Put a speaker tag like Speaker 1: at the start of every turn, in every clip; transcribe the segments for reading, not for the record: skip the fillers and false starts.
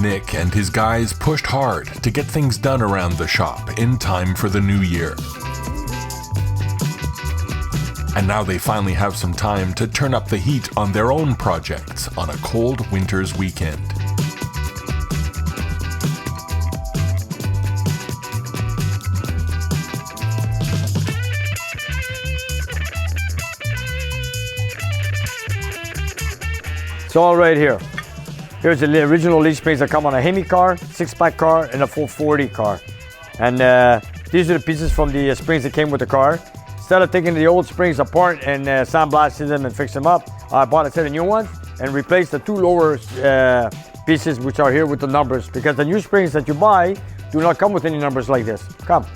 Speaker 1: Nick and his guys pushed hard to get things done around the shop in time for the new year. And now they finally have some time to turn up the heat on their own projects on a cold winter's weekend.
Speaker 2: It's all right here. Here's the original leaf springs that come on a Hemi car, 6-pack car, and a 440 car. And these are the pieces from the springs that came with the car. Instead of taking the old springs apart and sandblasting them and fix them up, I bought a set of new ones and replaced the two lower pieces which are here with the numbers, because the new springs that you buy do not come with any numbers like this. Come.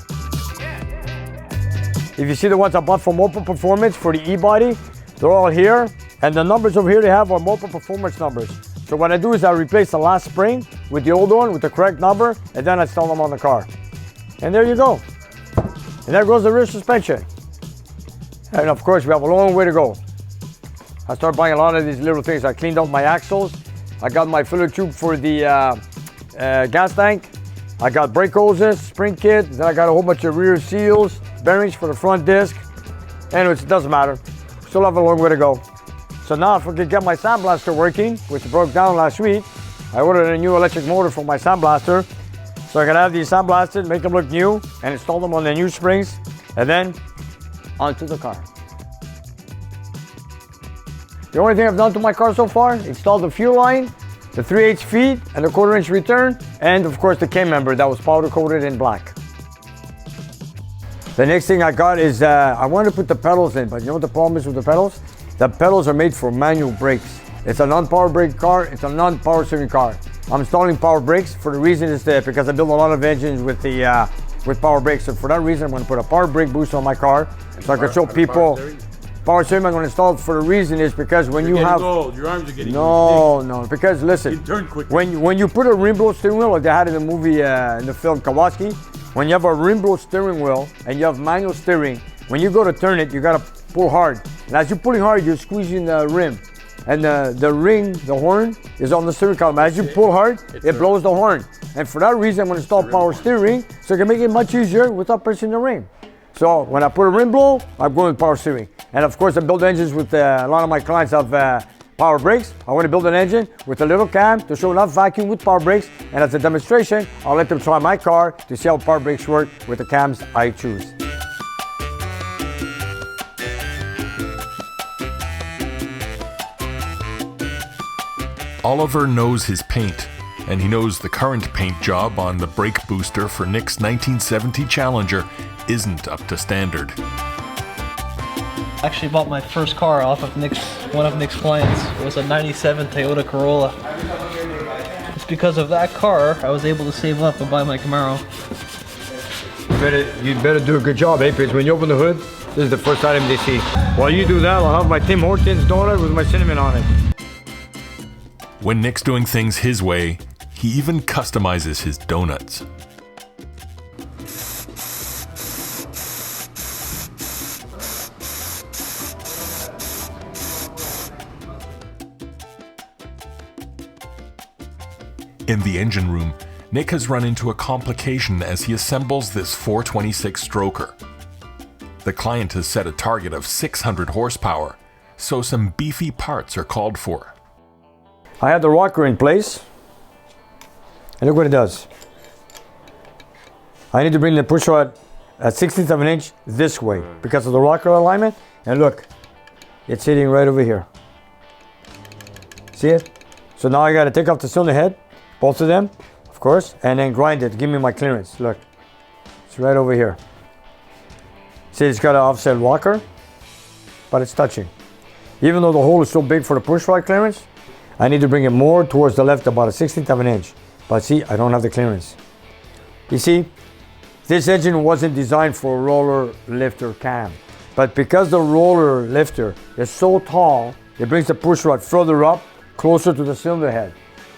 Speaker 2: If you see the ones I bought from Mopar Performance for the E-body, they're all here. And the numbers over here they have are Mopar Performance numbers. So what I do is I replace the last spring with the old one with the correct number, and then I install them on the car. And there you go. And there goes the rear suspension. And of course, we have a long way to go. I started buying a lot of these little things. I cleaned out my axles. I got my filler tube for the gas tank. I got brake hoses, spring kit. Then I got a whole bunch of rear seals, bearings for the front disc. Anyways, it doesn't matter. Still have a long way to go. So now if I could get my sandblaster working, which broke down last week, I ordered a new electric motor for my sandblaster. So I can have these sandblasted, make them look new, and install them on the new springs, and then onto the car. The only thing I've done to my car so far, installed the fuel line, the 3/8 feet, and the 1/4-inch return, and of course the K member that was powder coated in black. The next thing I got is, I wanted to put the pedals in, but you know what the problem is with the pedals? The pedals are made for manual brakes. It's a non-power brake car, it's a non-power steering car. I'm installing power brakes for the reason is that because I build a lot of engines with the with power brakes. So for that reason, I'm going to put a power brake booster on my car so I can show people. Power steering I'm going to install for the reason is because when you have
Speaker 3: old, your arms are getting
Speaker 2: no, because listen,
Speaker 3: you turn quickly.
Speaker 2: when you put a rim blow steering wheel like they had in the movie in the film Kawasaki, when you have a rim blow steering wheel and you have manual steering, when you go to turn it, you got to pull hard. And as you're pulling hard, you're squeezing the rim. And the ring, the horn, is on the steering column. As you pull hard, it blows the horn. And for that reason, I'm going to install power steering so I can make it much easier without pressing the ring. So when I put a rim blow, I'm going with power steering. And of course, I build engines with a lot of my clients have power brakes. I want to build an engine with a little cam to show enough vacuum with power brakes. And as a demonstration, I'll let them try my car to see how power brakes work with the cams I choose.
Speaker 1: Oliver knows his paint, and he knows the current paint job on the brake booster for Nick's 1970 Challenger isn't up to standard.
Speaker 4: I actually bought my first car off of one of Nick's clients. It was a 97 Toyota Corolla. It's because of that car I was able to save up and buy my Camaro.
Speaker 2: You better do a good job, eh? Because when you open the hood, this is the first item they see. While you do that, I'll have my Tim Hortons donut with my cinnamon on it.
Speaker 1: When Nick's doing things his way, he even customizes his donuts. In the engine room, Nick has run into a complication as he assembles this 426 stroker. The client has set a target of 600 horsepower, so some beefy parts are called for.
Speaker 2: I have the rocker in place, and look what it does. I need to bring the push rod at 1/16 of an inch this way because of the rocker alignment, and look, it's sitting right over here. See it? So now I got to take off the cylinder head, both of them, of course, and then grind it, give me my clearance. Look, it's right over here. See, it's got an offset rocker, but it's touching. Even though the hole is so big for the push rod clearance, I need to bring it more towards the left, about a 1/16 of an inch. But see, I don't have the clearance. You see, this engine wasn't designed for a roller lifter cam. But because the roller lifter is so tall, it brings the push rod further up, closer to the cylinder head.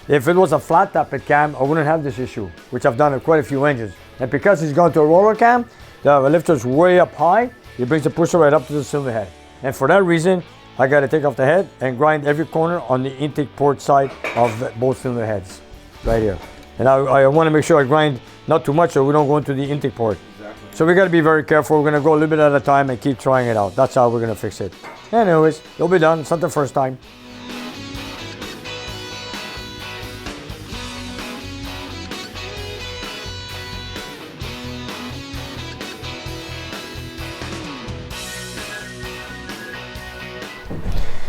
Speaker 2: If it was a flat tappet cam, I wouldn't have this issue, which I've done in quite a few engines. And because it's gone to a roller cam, the lifter's way up high, it brings the pusher right up to the cylinder head. And for that reason, I got to take off the head and grind every corner on the intake port side of both cylinder heads. right here. And I want to make sure I grind not too much so we don't go into the intake port. Exactly. So we got to be very careful. We're going to go a little bit at a time and keep trying it out. That's how we're going to fix it. Anyways, it'll be done. It's not the first time.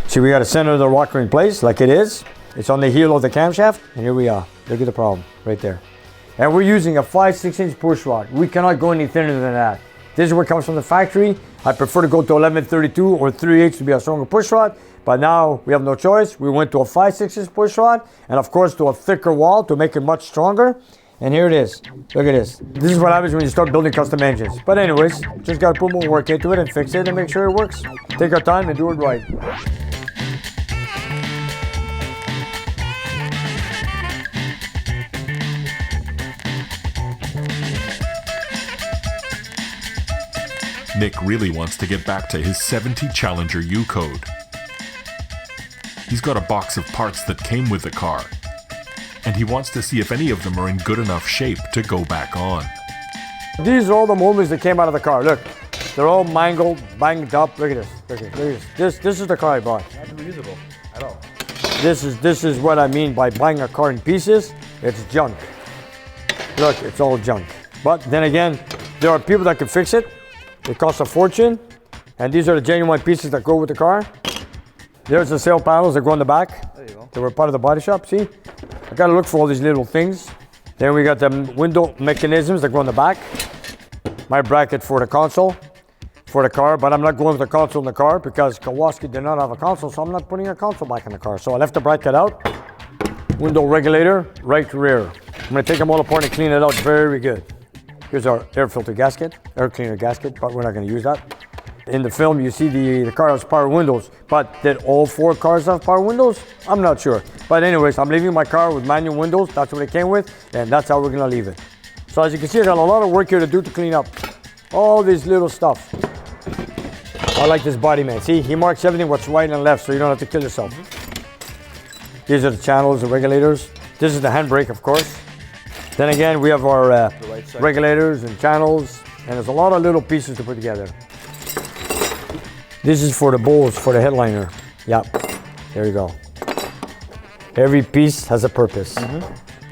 Speaker 2: See, we got to center the rocker in place like it is. It's on the heel of the camshaft, and here we are. Look at the problem right there. And we're using a 5/6" push rod. We cannot go any thinner than that. This is what comes from the factory. I prefer to go to 11/32 or 3/8 to be a stronger push rod, but now we have no choice. We went to a 5/6" push rod, and of course to a thicker wall to make it much stronger. And here it is. Look at this. This is what happens when you start building custom engines. But anyways, just got to put more work into it and fix it and make sure it works. Take our time and do it right.
Speaker 1: Nick really wants to get back to his 70 Challenger U code. He's got a box of parts that came with the car, and he wants to see if any of them are in good enough shape to go back on.
Speaker 2: These are all the moments that came out of the car. Look, they're all mangled, banged up. Look at this. Look at this. This is the car I bought.
Speaker 3: Not reusable at all.
Speaker 2: This is what I mean by buying a car in pieces. It's junk. Look, it's all junk. But then again, there are people that can fix it. It costs a fortune, and these are the genuine pieces that go with the car. There's the sail panels that go on the back.
Speaker 3: There you go.
Speaker 2: They were part of the body shop, see? I gotta look for all these little things. Then we got the window mechanisms that go on the back. My bracket for the console, for the car, but I'm not going with the console in the car because Kawasaki did not have a console, so I'm not putting a console back in the car. So I left the bracket out. Window regulator, right rear. I'm gonna take them all apart and clean it out very good. Here's our air filter gasket, air cleaner gasket, but we're not going to use that. In the film, you see the car has power windows, but did all 4 cars have power windows? I'm not sure. But anyways, I'm leaving my car with manual windows. That's what it came with, and that's how we're going to leave it. So as you can see, I got a lot of work here to do to clean up all this little stuff. I like this body, man. See, he marks everything what's right and left, so you don't have to kill yourself. These are the channels, the regulators. This is the handbrake, of course. Then again, we have our right regulators and channels, and there's a lot of little pieces to put together. This is for the bowls, for the headliner. Yep, there you go. Every piece has a purpose.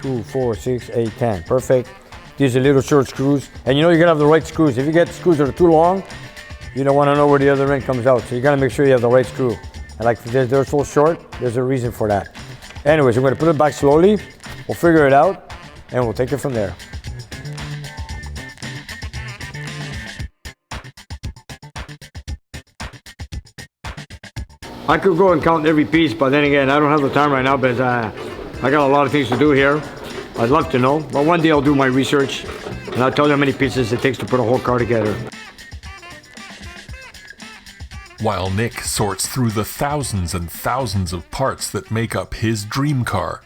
Speaker 2: 2, 4, 6, 8, 10, perfect. These are little short screws, and you know you're gonna have the right screws. If you get screws that are too long, you don't wanna know where the other end comes out, so you gotta make sure you have the right screw. And like they're so short, there's a reason for that. Anyways, we're gonna put it back slowly, we'll figure it out, and we'll take it from there. I could go and count every piece, but then again, I don't have the time right now because I got a lot of things to do here. I'd love to know, but one day I'll do my research and I'll tell you how many pieces it takes to put a whole car together.
Speaker 1: While Nick sorts through the thousands and thousands of parts that make up his dream car,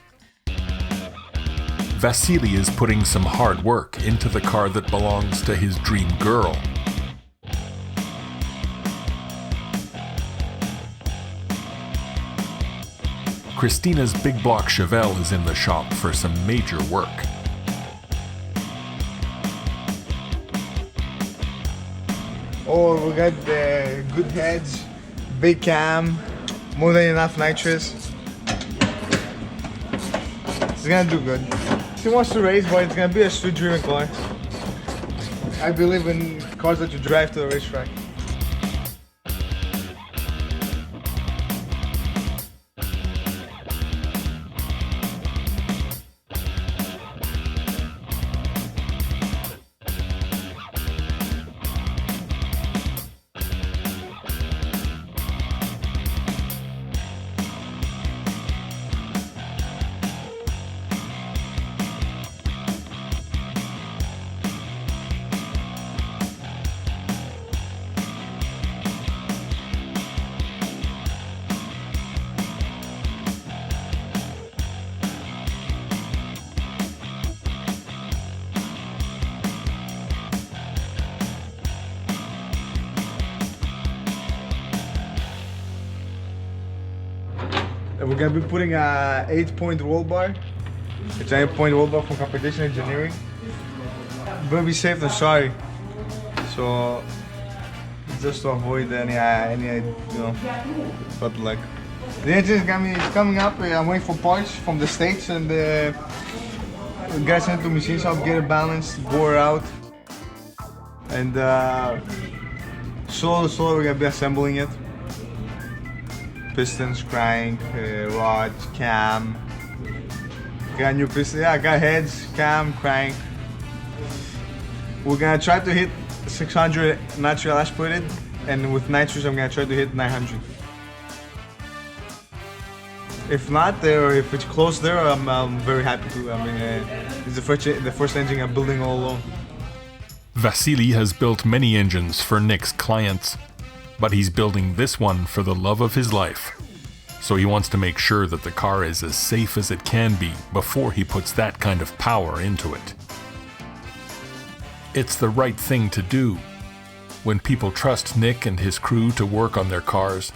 Speaker 1: Vasily is putting some hard work into the car that belongs to his dream girl. Christina's big block Chevelle is in the shop for some major work.
Speaker 5: Oh, we got the good heads, big cam, more than enough nitrous. It's gonna do good. He wants to race, but it's gonna be a street-driven car. I believe in cars that you drive to the racetrack. We're gonna be putting a 8-point roll bar a giant point rollbar from Competition Engineering. But be safe than sorry. So just to avoid any bad luck. The engine is coming up. I'm waiting for parts from the States, and the guys sent to machine shop, get it balanced, bore out, and slowly we're gonna be assembling it. Pistons, crank, rods, cam. Got new pistons. Yeah, got heads, cam, crank. We're gonna try to hit 600 natural aspirated, and with nitrous I'm gonna try to hit 900. If not there, or if it's close there, I'm very happy to. I mean, it's the first engine I'm building all alone.
Speaker 1: Vasily has built many engines for Nick's clients, but he's building this one for the love of his life. So he wants to make sure that the car is as safe as it can be before he puts that kind of power into it. It's the right thing to do. When people trust Nick and his crew to work on their cars,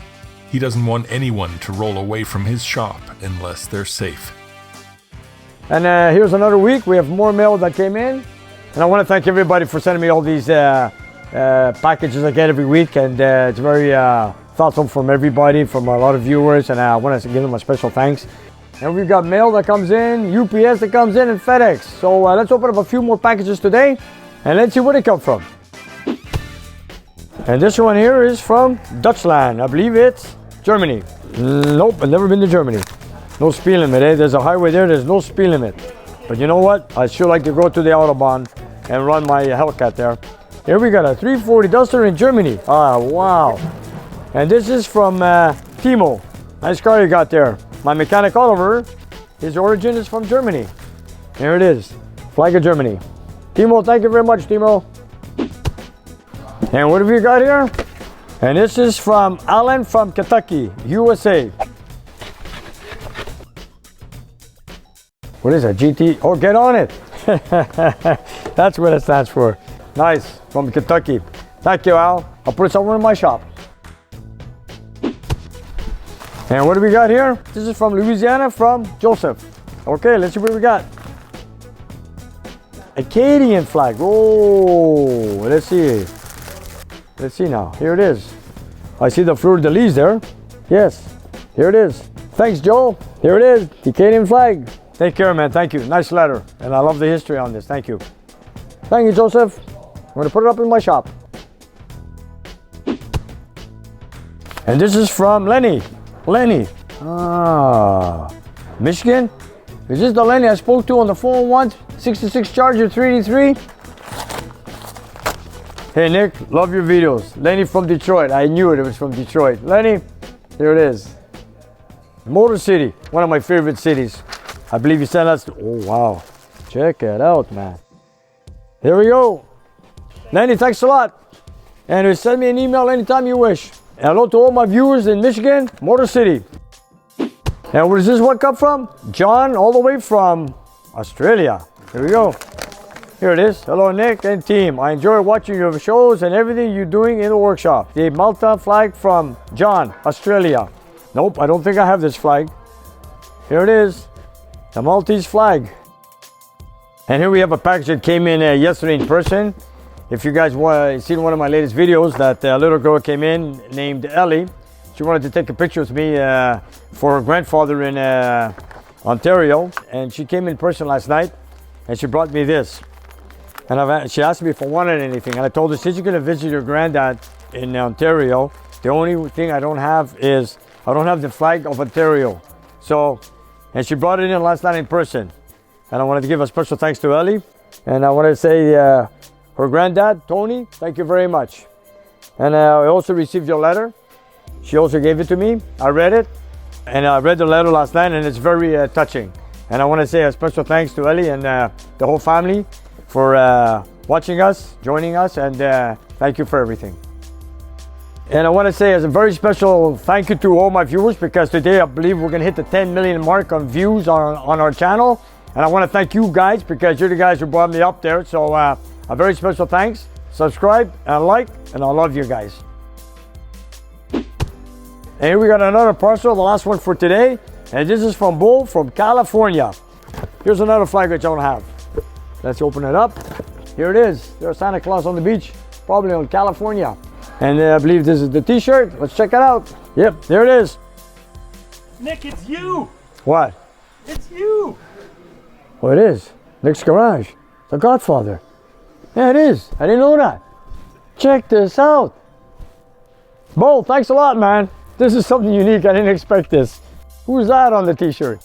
Speaker 1: he doesn't want anyone to roll away from his shop unless they're safe.
Speaker 2: And here's another week. We have more mail that came in. And I want to thank everybody for sending me all these packages I get every week. And it's very thoughtful from everybody, from a lot of viewers. And I want to give them a special thanks. And we've got mail that comes in, UPS that comes in, and FedEx. So let's open up a few more packages today. And let's see where they come from. And this one here is from Dutchland. I believe it's Germany. Nope, I've never been to Germany. No speed limit, eh? There's a highway there, there's no speed limit. But you know what? I sure like to go to the Autobahn and run my Hellcat there. Here we got a 340 Duster in Germany. Ah, wow. And this is from Timo. Nice car you got there. My mechanic Oliver, his origin is from Germany. Here it is, flag of Germany. Timo, thank you very much, Timo. And what have you got here? And this is from Alan from Kentucky, USA. What is that, GT? Oh, get on it. That's what it stands for. Nice, from Kentucky. Thank you, Al. I'll put it somewhere in my shop. And what do we got here? This is from Louisiana, from Joseph. Okay, let's see what we got. Acadian flag. Oh, let's see. Let's see now. Here it is. I see the fleur-de-lis there. Yes, here it is. Thanks, Joe. Here it is, the Acadian flag. Take care, man. Thank you. Nice letter. And I love the history on this. Thank you. Thank you, Joseph. I'm going to put it up in my shop. And this is from Lenny. Lenny. Ah, Michigan. Is this the Lenny I spoke to on the phone once? 66 Charger 383. Hey Nick, love your videos. Lenny from Detroit. I knew it was from Detroit. Lenny, here it is. Motor City, one of my favorite cities. I believe you sent us to, oh wow. Check it out, man. Here we go. Lenny, thanks a lot. And send me an email anytime you wish. And hello to all my viewers in Michigan, Motor City. And where does this one come from? John, all the way from Australia. Here we go. Here it is. Hello, Nick and team. I enjoy watching your shows and everything you're doing in the workshop. The Malta flag from John, Australia. Nope, I don't think I have this flag. Here it is. The Maltese flag. And here we have a package that came in yesterday in person. If you guys seen one of my latest videos, that little girl came in named Ellie. She wanted to take a picture with me for her grandfather in Ontario. And she came in person last night and she brought me this. And she asked me if I wanted anything. And I told her, since you're going to visit your granddad in Ontario, the only thing I don't have is, I don't have the flag of Ontario. So, and she brought it in last night in person. And I wanted to give a special thanks to Ellie. And I wanted to say, her granddad, Tony, thank you very much. And I also received your letter. She also gave it to me. I read it. And I read the letter last night and it's very touching. And I want to say a special thanks to Ellie and the whole family for watching us, joining us, and thank you for everything. And I want to say as a very special thank you to all my viewers, because today I believe we're going to hit the 10 million mark on views on our channel. And I want to thank you guys, because you're the guys who brought me up there. So a very special thanks. Subscribe and like, and I love you guys. And here we got another parcel, the last one for today. And this is from Bull from California. Here's another flag which I don't have. Let's open it up. Here it is. There's Santa Claus on the beach, probably in California. And I believe this is the t-shirt. Let's check it out. Yep, there it is.
Speaker 1: Nick, it's you!
Speaker 2: What?
Speaker 1: It's you!
Speaker 2: Well, it is. Nick's Garage. The Godfather. Yeah, it is. I didn't know that. Check this out. Bo, thanks a lot, man. This is something unique. I didn't expect this. Who's that on the t-shirt?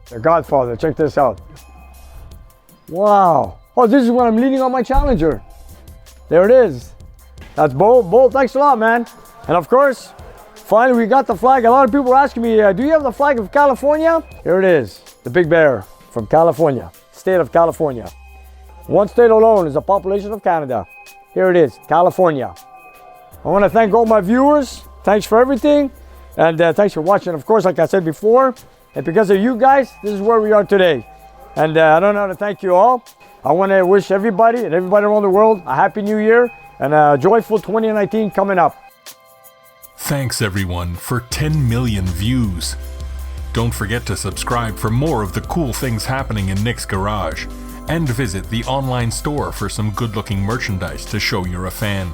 Speaker 2: The Godfather. Check this out. Wow. Oh, this is when I'm leaning on my Challenger. There it is. That's Bo. Bo, thanks a lot, man. And of course, finally we got the flag. A lot of people are asking me, do you have the flag of California? Here it is. The Big Bear from California. State of California. One state alone is the population of Canada. Here it is, California. I want to thank all my viewers. Thanks for everything. And thanks for watching. Of course, like I said before, and because of you guys, this is where we are today. And I don't know how to thank you all. I want to wish everybody and everybody around the world a happy new year and a joyful 2019 coming up.
Speaker 1: Thanks everyone for 10 million views. Don't forget to subscribe for more of the cool things happening in Nick's Garage, and visit the online store for some good-looking merchandise to show you're a fan.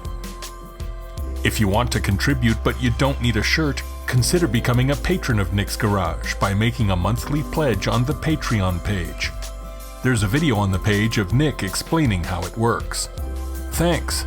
Speaker 1: If you want to contribute but you don't need a shirt, consider becoming a patron of Nick's Garage by making a monthly pledge on the Patreon page. There's a video on the page of Nick explaining how it works. Thanks.